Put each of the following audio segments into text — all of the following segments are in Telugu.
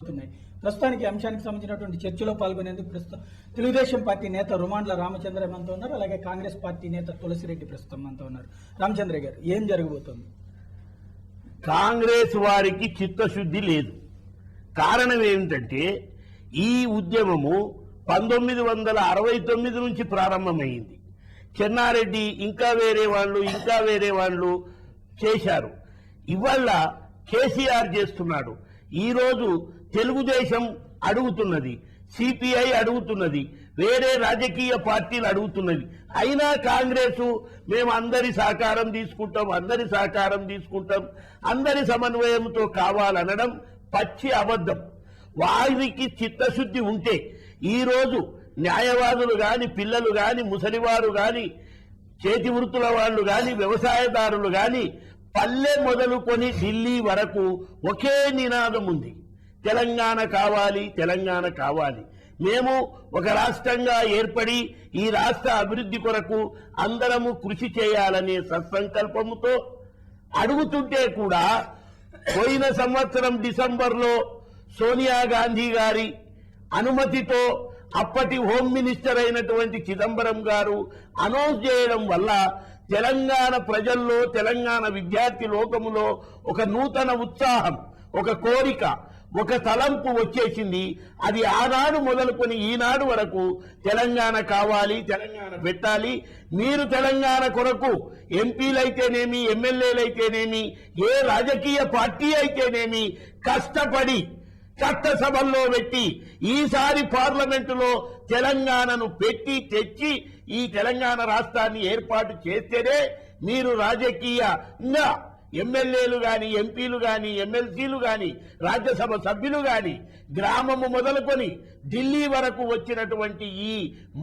ప్రస్తుతానికి అంశానికి సంబంధించినటువంటి చర్చలో పాల్గొనేందుకు ప్రస్తుతం తెలుగుదేశం పార్టీ నేత రుమాండ్ల రామచంద్ర మనతో ఉన్నారు. అలాగే కాంగ్రెస్ పార్టీ నేత తులసిరెడ్డి ప్రస్తుతం మనతో ఉన్నారు. రామచంద్ర గారు, ఏం జరగబోతోంది? కాంగ్రెస్ వారికి చిత్తశుద్ధి లేదు. కారణం ఏమిటంటే ఈ ఉద్యమము 1969 నుంచి ప్రారంభమైంది. చెన్నారెడ్డి ఇంకా వేరే వాళ్ళు చేశారు. ఇవాళ కేసీఆర్ చేస్తున్నాడు. ఈరోజు తెలుగుదేశం అడుగుతున్నది, సిపిఐ అడుగుతున్నది, వేరే రాజకీయ పార్టీలు అడుగుతున్నది. అయినా కాంగ్రెస్ మేము అందరి సహకారం తీసుకుంటాం, అందరి సమన్వయంతో కావాలనడం పచ్చి అబద్ధం. వారికి చిత్తశుద్ధి ఉంటే ఈరోజు న్యాయవాదులు గాని, పిల్లలు గాని, ముసలివారు గాని, చేతి వృత్తుల వాళ్ళు గాని, వ్యవసాయదారులు గాని పల్లె మొదలుకొని ఢిల్లీ వరకు ఒకే నినాదం ఉంది, తెలంగాణ కావాలి. మేము ఒక రాష్ట్రంగా ఏర్పడి ఈ రాష్ట్ర అభివృద్ధి కొరకు అందరము కృషి చేయాలనే సత్సంకల్పముతో అడుగుతుంటే కూడా పోయిన సంవత్సరం డిసెంబర్లో సోనియా గాంధీ గారి అనుమతితో అప్పటి హోమ్ మినిస్టర్ అయినటువంటి చిదంబరం గారు అనౌన్స్ చేయడం వల్ల తెలంగాణ ప్రజల్లో, తెలంగాణ విద్యార్థి లోకములో ఒక నూతన ఉత్సాహం, ఒక కోరిక, ఒక తలంపు వచ్చేసింది. అది ఆనాడు మొదలుకొని ఈనాడు వరకు తెలంగాణ కావాలి, తెలంగాణ పెట్టాలి. మీరు తెలంగాణ కొరకు ఎంపీలైతేనేమి, ఎమ్మెల్యేలైతేనేమి, ఏ రాజకీయ పార్టీ అయితేనేమి కష్టపడి చట్టసభల్లో పెట్టి ఈసారి పార్లమెంటులో తెలంగాణను పెట్టి తెచ్చి ఈ తెలంగాణ రాష్ట్రాన్ని ఏర్పాటు చేస్తేనే మీరు రాజకీయంగా ఎమ్మెల్యేలు గాని, ఎంపీలు గాని, ఎమ్మెల్సీలు గాని, రాజ్యసభ సభ్యులు గాని గ్రామము మొదలుకొని ఢిల్లీ వరకు వచ్చినటువంటి ఈ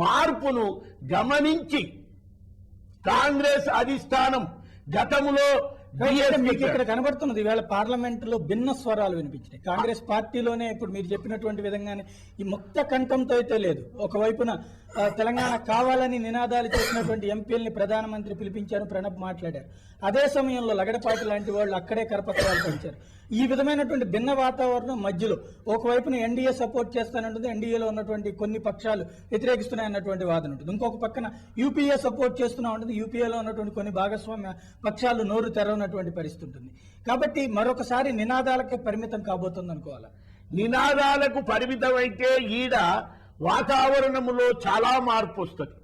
మార్పును గమనించి కాంగ్రెస్ అధిష్టానం గతంలో మీకు ఇక్కడ కనబడుతున్నది, ఈవేళ పార్లమెంట్ లో భిన్న స్వరాలు వినిపించినాయి. కాంగ్రెస్ పార్టీలోనే ఇప్పుడు మీరు చెప్పినటువంటి విధంగానే ఈ ముక్త కంఠంతో అయితే లేదు. ఒకవైపున తెలంగాణ కావాలని నినాదాలు చేసినటువంటి ఎంపీలని ప్రధానమంత్రి పిలిపించారు, ప్రణబ్ మాట్లాడారు. అదే సమయంలో లగడపాటి లాంటి వాళ్ళు అక్కడే కరపత్రాలు పంచారు. ఈ విధమైనటువంటి భిన్న వాతావరణం మధ్యలో ఒకవైపున ఎన్డీఏ సపోర్ట్ చేస్తానంటుంది, ఎన్డీఏలో ఉన్నటువంటి కొన్ని పక్షాలు వ్యతిరేకిస్తున్నాయన్నటువంటి వాదన ఉంటుంది. ఇంకొక పక్కన యూపీఏ సపోర్ట్ చేస్తున్నా ఉంటుంది, యూపీఏలో ఉన్నటువంటి కొన్ని భాగస్వామ్య పక్షాలు నోరు తెరవనటువంటి పరిస్థితి ఉంటుంది. కాబట్టి మరొకసారి నినాదాలకే పరిమితం కాబోతుంది అనుకోవాలా? నినాదాలకు పరిమితం అయితే ఈడ వాతావరణములో చాలా మార్పు వస్తుంది,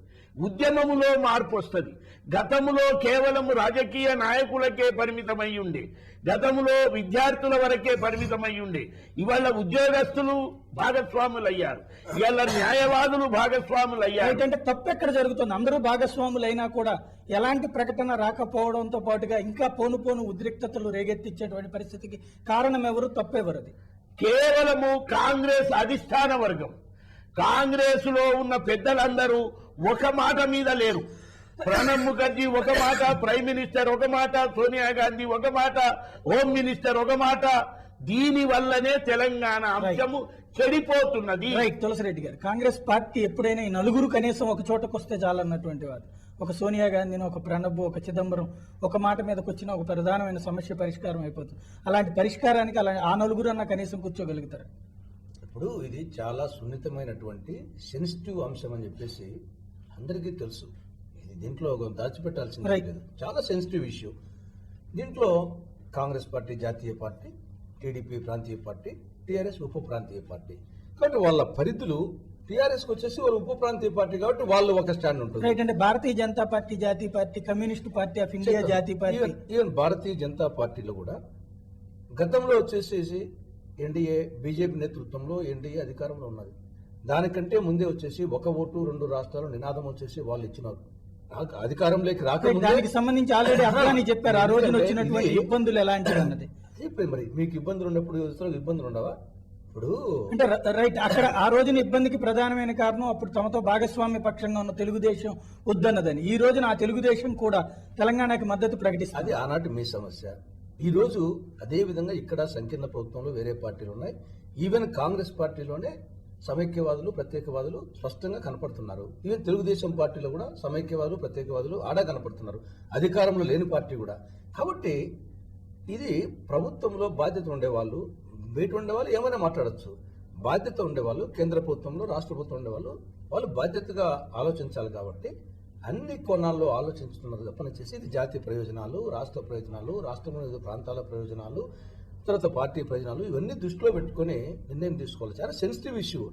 ఉద్యమములో మార్పు వస్తుంది. గతములో కేవలం రాజకీయ నాయకులకే పరిమితమై ఉండే, గతములో విద్యార్థుల వరకే పరిమితమై ఉండే, ఇవాళ ఉద్యోగస్తులు భాగస్వాములయ్యారు, ఇవాళ న్యాయవాదులు భాగస్వాములయ్యారు. ఏంటంటే తప్పు ఎక్కడ జరుగుతుంది? అందరూ భాగస్వాములైనా కూడా ఎలాంటి ప్రకటన రాకపోవడంతో పాటుగా ఇంకా పోను ఉద్రిక్తతలు రేగెత్తించేటువంటి పరిస్థితికి కారణం ఎవరు, తప్పెవరు? అది కేవలము కాంగ్రెస్ అధిష్టాన వర్గం. కాంగ్రెస్ లో ఉన్న పెద్దలందరూ ఒక మాట మీద లేరు. ప్రణబ్ ముఖర్జీ ఒక మాట, ప్రైమ్ మినిస్టర్ ఒక మాట, సోనియా గాంధీ ఒక మాట, హోమ్ మినిస్టర్ ఒక మాట. దీని వల్లనే తెలంగాణ అంశము చెడిపోతున్నది. తులసిరెడ్డి గారు, కాంగ్రెస్ పార్టీ ఎప్పుడైనా ఈ నలుగురు కనీసం ఒక చోటకు వస్తే చాలన్నటువంటి వారు, ఒక సోనియా గాంధీని, ఒక ప్రణబ్, ఒక చిదంబరం ఒక మాట మీదకి వచ్చిన ఒక ప్రధానమైన సమస్య పరిష్కారం అయిపోతుంది. అలాంటి పరిష్కారానికి ఆ నలుగురు అన్న కనీసం కూర్చోగలుగుతారు. ఇప్పుడు ఇది చాలా సున్నితమైనటువంటి సెన్సిటివ్ అంశం అని చెప్పేసి అందరికీ తెలుసు. ఇది దీంట్లో దాచిపెట్టాల్సింది లేదు, చాలా సెన్సిటివ్ ఇష్యూ. దీంట్లో కాంగ్రెస్ పార్టీ జాతీయ పార్టీ, టీడీపీ ప్రాంతీయ పార్టీ, టీఆర్ఎస్ ఉప ప్రాంతీయ పార్టీ. కాబట్టి వాళ్ళ పరిధులు టీఆర్ఎస్ వచ్చేసి వాళ్ళు ఉప ప్రాంతీయ పార్టీ కాబట్టి వాళ్ళు ఒక స్టాండ్ ఉంటుంది. అంటే భారతీయ జనతా పార్టీ జాతీయ party, communist party of India జాతీయ పార్టీ, ఈవెన్ భారతీయ జనతా పార్టీలో కూడా గతంలో వచ్చేసేసి ఎన్డీఏ, బీజేపీ నేతృత్వంలో ఎన్డీఏ అధికారంలో ఉన్నది. దానికంటే ముందే వచ్చేసి ఒక ఓటు రెండు రాష్ట్రాలు నినాదం వచ్చేసి వాళ్ళు ఇచ్చినారు. అధికారంలోకి రాకుండా దానికి సంబంధించి ఆల్రెడీ అఫ్ఘానీ చెప్పారు ఆ రోజున వచ్చినటువంటి ఇబ్బందులు ఎలాంటివి అన్నది. మరి మీకు ఇబ్బందులు ఉన్నప్పుడు ఇబ్బందులు ఉండవా? ఇప్పుడు అంటే రైట్, అక్కడ ఆ రోజున ఇబ్బందికి ప్రధానమైన కారణం అప్పుడు తమతో భాగస్వామ్య పక్షంగా ఉన్న తెలుగుదేశం వద్దన్నదని. ఈ రోజున ఆ తెలుగుదేశం కూడా తెలంగాణకి మద్దతు ప్రకటిస్తుంది. అది ఆనాటి మీ సమస్య. ఈ రోజు అదే విధంగా ఇక్కడ సంకీర్ణ ప్రభుత్వంలో వేరే పార్టీలు ఉన్నాయి. ఈవెన్ కాంగ్రెస్ పార్టీలోనే సమైక్యవాదులు, ప్రత్యేకవాదులు స్పష్టంగా కనపడుతున్నారు. ఈవెన్ తెలుగుదేశం పార్టీలో కూడా సమైక్యవాదులు, ప్రత్యేకవాదులు ఆడా కనపడుతున్నారు, అధికారంలో లేని పార్టీ కూడా. కాబట్టి ఇది ప్రభుత్వంలో బాధ్యత ఉండేవాళ్ళు బయట ఉండేవాళ్ళు ఏమైనా మాట్లాడచ్చు. బాధ్యత ఉండేవాళ్ళు కేంద్ర ప్రభుత్వంలో, రాష్ట్ర ప్రభుత్వం ఉండేవాళ్ళు వాళ్ళు బాధ్యతగా ఆలోచించాలి. కాబట్టి అన్ని కోణాల్లో ఆలోచించుతున్నారు తప్పనిచ్చేసి ఇది జాతీయ ప్రయోజనాలు, రాష్ట్ర ప్రయోజనాలు, రాష్ట్రంలోని ప్రాంతాల ప్రయోజనాలు, తర్వాత పార్టీ ప్రయోజనాలు ఇవన్నీ దృష్టిలో పెట్టుకుని నిర్ణయం తీసుకోవాలి. చాలా సెన్సిటివ్ ఇష్యూ.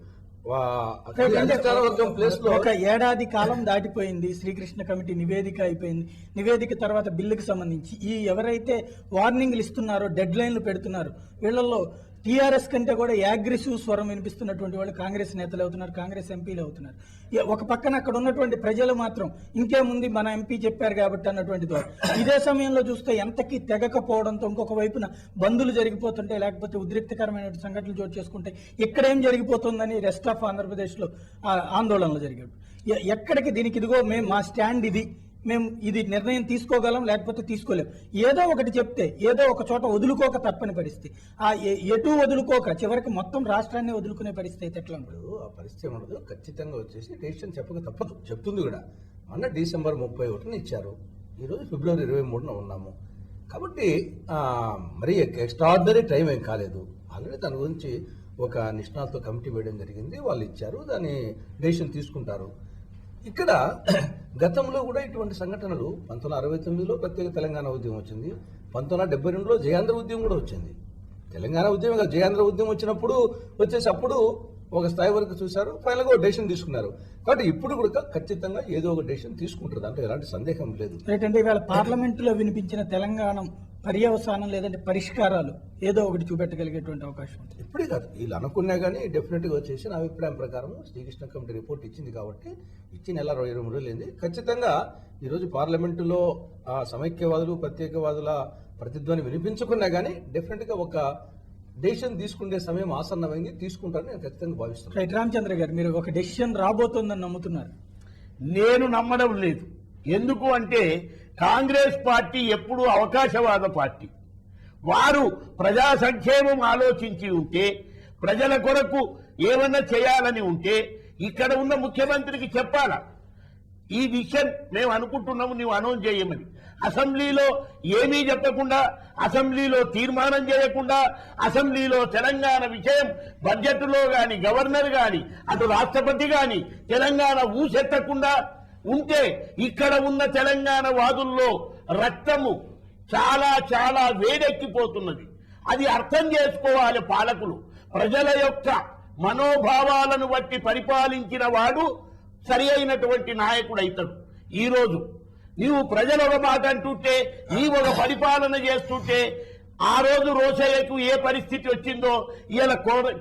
ఒక ఏడాది కాలం దాటిపోయింది. శ్రీకృష్ణ కమిటీ నివేదిక అయిపోయింది. నివేదిక తర్వాత బిల్లుకి సంబంధించి ఈ ఎవరైతే వార్నింగ్లు ఇస్తున్నారో, డెడ్ లైన్లు పెడుతున్నారో, వీళ్ళల్లో టీఆర్ఎస్ కంటే కూడా అగ్రెసివ్ స్వరం వినిపిస్తున్నటువంటి వాళ్ళు కాంగ్రెస్ నేతలు అవుతున్నారు, కాంగ్రెస్ ఎంపీలు అవుతున్నారు. ఒక పక్కన అక్కడ ఉన్నటువంటి ప్రజలు మాత్రం ఇంకేముంది మన ఎంపీ చెప్పారు కాబట్టి అన్నటువంటి ద్వారా. ఇదే సమయంలో చూస్తే ఎంతకీ తెగకపోవడంతో ఇంకొక వైపున బందులు జరిగిపోతుంటే, లేకపోతే ఉద్రిక్తకరమైన సంఘటనలు చోటు చేసుకుంటే ఇక్కడేం జరిగిపోతుందని రెస్ట్ ఆఫ్ ఆంధ్రప్రదేశ్లో ఆందోళనలు జరిగాడు. ఎక్కడికి దీనికి ఇదిగో మేము మా స్టాండ్ ఇది, మేము ఇది నిర్ణయం తీసుకోగలం లేకపోతే తీసుకోలేం, ఏదో ఒకటి చెప్తే ఏదో ఒక చోట వదులుకోక తప్పని పరిస్థితి. ఎటు వదులుకోక చివరికి మొత్తం రాష్ట్రాన్ని వదులుకునే పరిస్థితి అయితే ఎట్లా ఉండదు? ఆ పరిస్థితి ఉండదు. ఖచ్చితంగా వచ్చేసి డెసిషన్ చెప్పక తప్పదు, చెప్తుంది కూడా. మొన్న డిసెంబర్ 31 ఇచ్చారు, ఈరోజు ఫిబ్రవరి 23 ఉన్నాము. కాబట్టి మరి ఎక్స్ట్రాడినరీ టైం ఏం కాలేదు. ఆల్రెడీ దాని గురించి ఒక నిష్ణాతులతో కమిటీ వేయడం జరిగింది, వాళ్ళు ఇచ్చారు, దాన్ని డెసిషన్ తీసుకుంటారు. ఇక్కడ గతంలో కూడా ఇటువంటి సంఘటనలు 1969లో ప్రత్యేక తెలంగాణ ఉద్యమం వచ్చింది, 1972లో జయాంధ్ర ఉద్యమం కూడా వచ్చింది. తెలంగాణ ఉద్యమం జయాంధ్ర ఉద్యమం వచ్చినప్పుడు అప్పుడు ఒక స్థాయి వరకు చూశారు, ఫైనల్గా ఒక డెసిషన్ తీసుకున్నారు. కాబట్టి ఇప్పుడు కూడా ఖచ్చితంగా ఏదో ఒక డెసిషన్ తీసుకుంటారు, దాంట్లో ఎలాంటి సందేహం లేదు. ఏంటంటే ఇవాళ పార్లమెంటులో వినిపించిన తెలంగాణ పర్యవసానం లేదంటే పరిష్కారాలు ఏదో ఒకటి చూపెట్టగలిగేటువంటి అవకాశం ఉంది. ఇప్పుడే కాదు, వీళ్ళు అనుకున్నా కానీ డెఫినెట్గా వచ్చేసి నా అభిప్రాయం ప్రకారం శ్రీకృష్ణ కమిటీ రిపోర్ట్ ఇచ్చింది కాబట్టి ఇచ్చి నెల 23 రోజులైంది. ఖచ్చితంగా ఈరోజు పార్లమెంటులో ఆ సమైక్యవాదులు ప్రత్యేకవాదుల ప్రతిధ్వని వినిపించుకున్నా కానీ డెఫినెట్గా ఒక డెసిషన్ తీసుకునే సమయం ఆసన్నమైంది, తీసుకుంటారని నేను ఖచ్చితంగా భావిస్తున్నాను. రైట్ రామచంద్ర గారు, మీరు ఒక డెసిషన్ రాబోతోందని నమ్ముతున్నారు? నేను నమ్మడం లేదు. ఎందుకు అంటే కాంగ్రెస్ పార్టీ ఎప్పుడూ అవకాశవాద పార్టీ. వారు ప్రజా సంక్షేమం ఆలోచించి ఉంటే, ప్రజల కొరకు ఏమన్నా చేయాలని ఉంటే ఇక్కడ ఉన్న ముఖ్యమంత్రికి చెప్పాలా, ఈ విషయం మేము అనుకుంటున్నాము, నీవు అనౌన్స్ చేయమని. అసెంబ్లీలో ఏమీ చెప్పకుండా, అసెంబ్లీలో తీర్మానం చేయకుండా, అసెంబ్లీలో తెలంగాణ విషయం బడ్జెట్లో గాని, గవర్నర్ గాని, అటు రాష్ట్రపతి గాని తెలంగాణ ఊసెత్తకుండా ఉంటే ఇక్కడ ఉన్న తెలంగాణ వాదుల్లో రక్తము చాలా చాలా వేడెక్కిపోతున్నది. అది అర్థం చేసుకోవాలి పాలకులు. ప్రజల యొక్క మనోభావాలను బట్టి పరిపాలించిన వాడు సరి అయినటువంటి నాయకుడు అవుతాడు. ఈరోజు నీవు ప్రజలు ఒక మాట అంటుంటే, నీవు ఒక పరిపాలన చేస్తుంటే, ఆ రోజు రోషయ్యకు ఏ పరిస్థితి వచ్చిందో ఇలా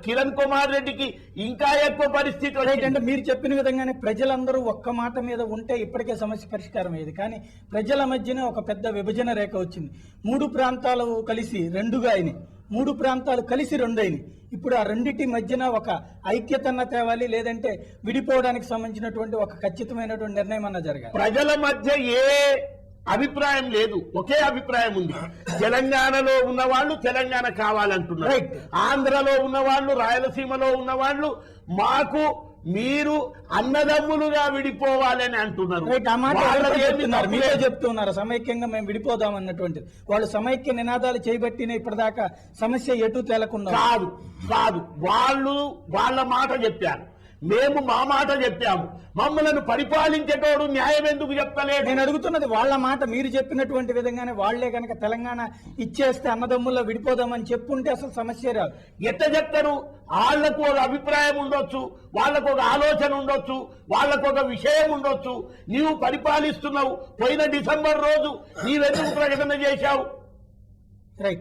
కిరణ్ కుమార్ రెడ్డికి ఇంకా ఎక్కువ పరిస్థితి అంటే మీరు చెప్పిన విధంగానే ప్రజలందరూ ఒక్క మాట మీద ఉంటే ఇప్పటికే సమస్య పరిష్కారం అయ్యేది. కానీ ప్రజల మధ్యనే ఒక పెద్ద విభజన రేఖ వచ్చింది. 3 ప్రాంతాలు కలిసి 2గా అయినాయి, 3 ప్రాంతాలు కలిసి 2 అయినాయి. ఇప్పుడు ఆ రెండింటి మధ్యన ఒక ఐక్యతన్న తేవాలి, లేదంటే విడిపోవడానికి సంబంధించినటువంటి ఒక ఖచ్చితమైనటువంటి నిర్ణయం అన్న జరగాలి. ప్రజల మధ్య ఏ అభిప్రాయం లేదు, ఒకే అభిప్రాయం ఉంది. తెలంగాణలో ఉన్న వాళ్ళు తెలంగాణ కావాలంటున్నారు, ఆంధ్రలో ఉన్న వాళ్ళు, రాయలసీమలో ఉన్న వాళ్ళు మాకు మీరు అన్నదమ్ములుగా విడిపోవాలని అంటున్నారు. మీరే చెప్తున్నారు సమైక్యంగా మేము విడిపోదాం అన్నటువంటిది. వాళ్ళు సమైక్య నినాదాలు చేయబట్టిన ఇప్పటిదాకా సమస్య ఎటు తేలకుండా. కాదు, వాళ్ళు వాళ్ళ మాట చెప్పారు, మేము మా మాట చెప్పాము. మమ్మల్ని పరిపాలించేటోడు న్యాయం ఎందుకు చెప్తలేదు? నేను అడుగుతున్నది వాళ్ళ మాట. మీరు చెప్పినటువంటి విధంగానే వాళ్లే కనుక తెలంగాణ ఇచ్చేస్తే అన్నదమ్ముల్లో విడిపోదామని చెప్పుంటే అసలు సమస్య రాదు. ఎట్ట చెప్తారు? వాళ్లకు ఒక అభిప్రాయం ఉండొచ్చు, వాళ్లకు ఒక ఆలోచన ఉండొచ్చు, వాళ్లకు ఒక విషయం ఉండొచ్చు. నీవు పరిపాలిస్తున్నావు. పోయిన డిసెంబర్ రోజు నీవెందుకు ప్రకటన చేశావు?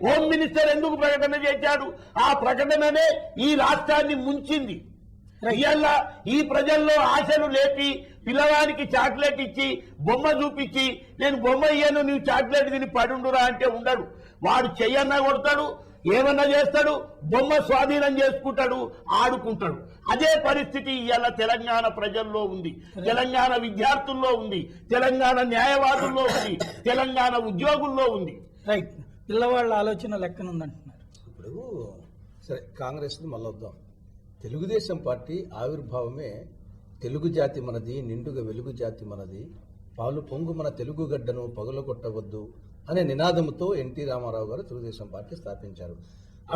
హోమ్ మినిస్టర్ ఎందుకు ప్రకటన చేశాడు? ఆ ప్రకటననే ఈ రాష్ట్రాన్ని ముంచింది. ఇవాళ ఈ ప్రజల్లో ఆశలు లేపి పిల్లవానికి చాక్లెట్ ఇచ్చి బొమ్మ చూపించి నేను బొమ్మ ఇయ్యను నీవు చాక్లెట్ తిని పడుండురా అంటే ఉండడు. వాడు చెయ్యన్నా కొడతాడు, ఏమన్నా చేస్తాడు, బొమ్మ స్వాధీనం చేసుకుంటాడు, ఆడుకుంటాడు. అదే పరిస్థితి ఇవాళ తెలంగాణ ప్రజల్లో ఉంది, తెలంగాణ విద్యార్థుల్లో ఉంది, తెలంగాణ న్యాయవాదుల్లో ఉంది, తెలంగాణ ఉద్యోగుల్లో ఉంది. రైట్, పిల్లవాళ్ళ ఆలోచన లెక్కనుందంటున్నారు. ఇప్పుడు సరే, కాంగ్రెస్ మళ్ళీ వద్దాం. తెలుగుదేశం పార్టీ ఆవిర్భావమే తెలుగు జాతి మనది, నిండుగా వెలుగు జాతి మనది, పాలు పొంగు మన తెలుగు గడ్డను పగులగొట్టవద్దు అనే నినాదంతో ఎన్టీ రామారావు గారు తెలుగుదేశం పార్టీ స్థాపించారు.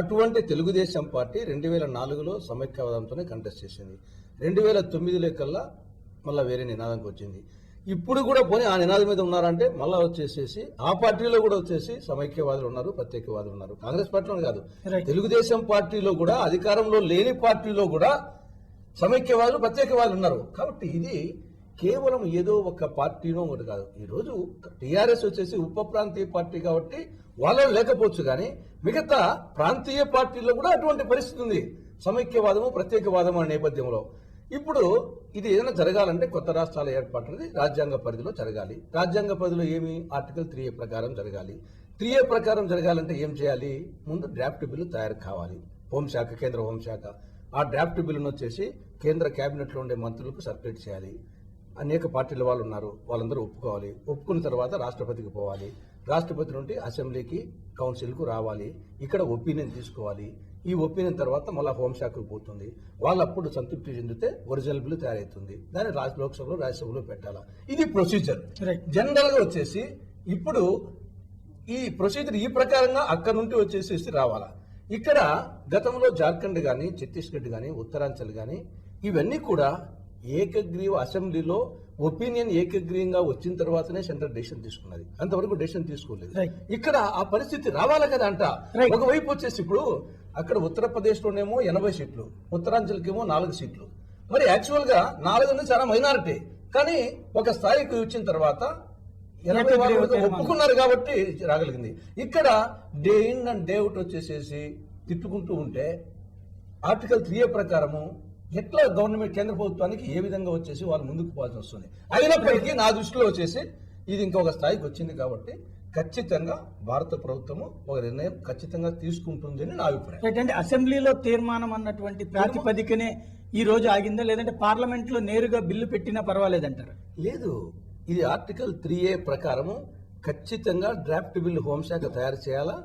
అటువంటి తెలుగుదేశం పార్టీ 2004లో సమైక్యవాదంతోనే కంటెస్ట్ చేసింది. 2009లో కల్లా మళ్ళీ వేరే నినాదంకి వచ్చింది. ఇప్పుడు కూడా పోనీ ఆ నినాదం మీద ఉన్నారంటే మళ్ళా వచ్చేసేసి ఆ పార్టీలో కూడా వచ్చేసి సమైక్యవాదులు ఉన్నారు, ప్రత్యేకవాదులు ఉన్నారు. కాంగ్రెస్ పార్టీలో కాదు, తెలుగుదేశం పార్టీలో కూడా, అధికారంలో లేని పార్టీలో కూడా సమైక్యవాదులు, ప్రత్యేకవాదులు ఉన్నారు. కాబట్టి ఇది కేవలం ఏదో ఒక పార్టీనో ఒకటి కాదు. ఈ రోజు టీఆర్ఎస్ వచ్చేసి ఉప ప్రాంతీయ పార్టీ కాబట్టి వాళ్ళు లేకపోవచ్చు, కానీ మిగతా ప్రాంతీయ పార్టీల్లో కూడా అటువంటి పరిస్థితి ఉంది. సమైక్యవాదము, ప్రత్యేకవాదము అనే నేపథ్యంలో ఇప్పుడు ఇది ఏదైనా జరగాలంటే కొత్త రాష్ట్రాల ఏర్పాటు అనేది రాజ్యాంగ పరిధిలో జరగాలి. రాజ్యాంగ పరిధిలో ఏమి? ఆర్టికల్ 3A ప్రకారం జరగాలి. 3A ప్రకారం జరగాలంటే ఏం చేయాలి? ముందు డ్రాఫ్ట్ బిల్లు తయారు కావాలి. హోంశాఖ, కేంద్ర హోంశాఖ ఆ డ్రాఫ్ట్ బిల్లును వచ్చేసి కేంద్ర కేబినెట్లో ఉండే మంత్రులకు సర్క్యులేట్ చేయాలి. అనేక పార్టీల వాళ్ళు ఉన్నారు, వాళ్ళందరూ ఒప్పుకోవాలి. ఒప్పుకున్న తర్వాత రాష్ట్రపతికి పోవాలి. రాష్ట్రపతి నుండి అసెంబ్లీకి, కౌన్సిల్కు రావాలి. ఇక్కడ ఒపీనియన్ తీసుకోవాలి. ఈ ఒపీనియన్ తర్వాత మళ్ళీ హోంశాఖకు పోతుంది. వాళ్ళు అప్పుడు సంతృప్తి చెందితే ఒరిజినల్ బిల్లు తయారవుతుంది. దాన్ని లోక్సభలో, రాజ్యసభలో పెట్టాలా. ఇది ప్రొసీజర్. జనరల్ గా వచ్చేసి ఇప్పుడు ఈ ప్రొసీజర్ ఈ ప్రకారంగా అక్కడ నుండి వచ్చేసేసి రావాలా. ఇక్కడ గతంలో జార్ఖండ్ కానీ, ఛత్తీస్గఢ్ కానీ, ఉత్తరాంచల్ కానీ ఇవన్నీ కూడా ఏకగ్రీవ అసెంబ్లీలో ఒపీనియన్ ఏకగ్రీవంగా వచ్చిన తర్వాతనే సెంట్రల్ డెసిషన్ తీసుకున్నది. అంతవరకు డెసిషన్ తీసుకోలేదు. ఇక్కడ ఆ పరిస్థితి రావాలి కదా అంట. ఒకవైపు వచ్చేసి ఇప్పుడు అక్కడ ఉత్తరప్రదేశ్ లోనేమో 80 సీట్లు, ఉత్తరాంచల్కేమో 4 సీట్లు. మరి యాక్చువల్ గా 4 చాలా మైనారిటీ, కానీ ఒక స్థాయికి వచ్చిన తర్వాత 80 వాళ్ళు ఒప్పుకున్నారు కాబట్టి రాగలిగింది. ఇక్కడ day in and day out వచ్చేసేసి తిట్టుకుంటూ ఉంటే ఆర్టికల్ 3A ప్రకారము ఎట్లా గవర్నమెంట్, కేంద్ర ప్రభుత్వానికి ఏ విధంగా వచ్చేసి వాళ్ళు ముందుకు పోవాల్సి వస్తుంది. అయినప్పటికీ నా దృష్టిలో వచ్చేసి ఇది ఇంకొక స్థాయికి వచ్చింది కాబట్టి ఖచ్చితంగా భారత ప్రభుత్వము ఒక నిర్ణయం ఖచ్చితంగా తీసుకుంటుంది అని నా అభిప్రాయం. అంటే అసెంబ్లీలో తీర్మానం అన్నటువంటి ప్రాతిపదికనే ఈ రోజు ఆగిందా, లేదంటే పార్లమెంట్ లో నేరుగా బిల్లు పెట్టినా పర్వాలేదంటారు? లేదు, ఇది ఆర్టికల్ 3A ప్రకారము ఖచ్చితంగా డ్రాఫ్ట్ బిల్లు హోంశాఖ తయారు చేయాలా.